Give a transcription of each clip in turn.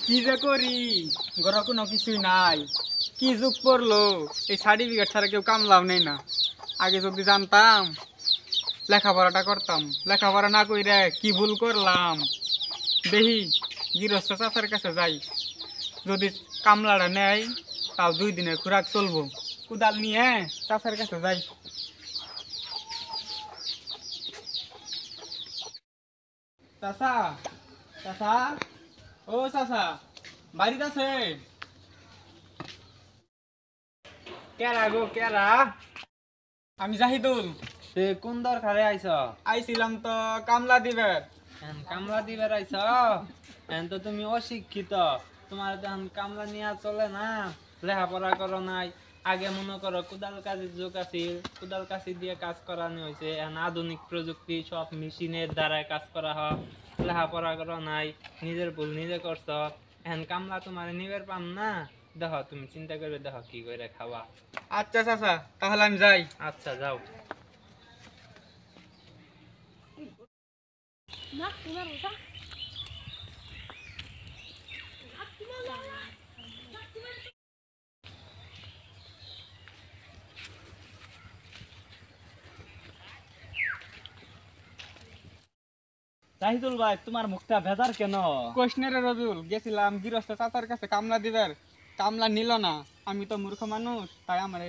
কি যে করি, ঘরে কোনো কিছুই নাই। কি যুগ পড়লো, এই সার্টিফিকেট ছাড়া কেউ কামলাও নেই না। আগে যদি জানতাম লেখাপড়াটা করতাম, লেখাপড়া না কইরে কি ভুল করলাম। দেখি গৃহস্থ চাচার কাছে যাই, যদি কামলাটা নেয় তাও 2 দিনের খোরাক চলবো। কোদাল নিয়ে চাচার কাছে যাই। চাচা, চাচা, ও চাচা, বাড়িতে আছে? কেরা গো কেরা? আমি জাহিদুল। সে কোন দরকারে আইছ? আইছিলাম তো কামলা দিবের। কামলা দিবার আইছ? তো তুমি অশিক্ষিত, তোমার তখন কামলা নিয়ে চলে না। লেখাপড়া করো নাই। আগে মনে করো কোদাল কাজির যুগ আছিল, কোদাল কাছি দিয়ে কাজ করানো হয়েছে। এখন আধুনিক প্রযুক্তি, সব মেশিনের দ্বারাই কাজ করা হয়। লেখাপড়া করো নাই, নিজের ভুল নিজে করছ। এখন কামলা তোমার নিবার পাম না। দেখো তুমি চিন্তা করে দেখো কি করে খাওয়া। আচ্ছা চাচা, তাহলে আমি যাই। আচ্ছা যাও। জাহিদুল ভাই, তোমার মুখটা ভেজার কেন? কোশনেরে রবিউল, গেছিলাম গৃহস্থ চাচার কাছে কামলা দিবের। কামলা নিল না। আমি তো মূর্খ মানুষ, তাই আমার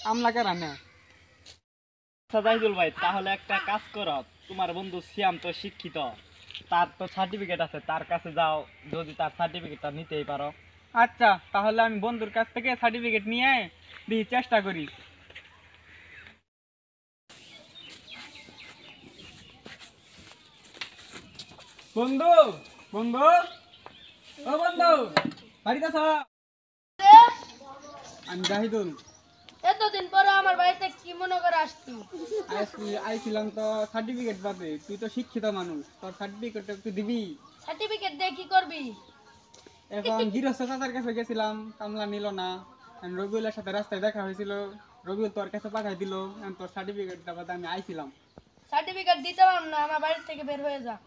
কামলা কেরা না। আচ্ছা জাহিদুল ভাই, তাহলে একটা কাজ করো। তোমার বন্ধু সিয়াম তো শিক্ষিত, তার তো সার্টিফিকেট আছে, তার কাছে যাও, যদি তার সার্টিফিকেটটা নিতেই পারো। আচ্ছা, তাহলে আমি বন্ধুর কাছ থেকে সার্টিফিকেট নিয়ে দিয়ে চেষ্টা করি। বন্ধু, বন্ধু, ও বন্ধু, বাড়িতে আছো? আমি জাহিদুল। এতদিন পরে আমার বাড়িতে কি মনে করে আসছি? আইছিলাম তো সার্টিফিকেট পাতে। তুই তো শিক্ষিত মানুষ, তোর সার্টিফিকেট একটু দিবি। সার্টিফিকেট দিয়ে কি করবি? এখন গৃহস্থ চাচার কাছে গেছিলাম, কামলা নিল না। এখন রবিউলের সাথে রাস্তায় দেখা হয়েছিল, রবিউল তোর কাছে পাঠাই দিল। এখন তোর সার্টিফিকেটটা পাতে আমি আইছিলাম। সার্টিফিকেট দিতে পারব না, আমার বাড়ি থেকে বের হয়ে যা।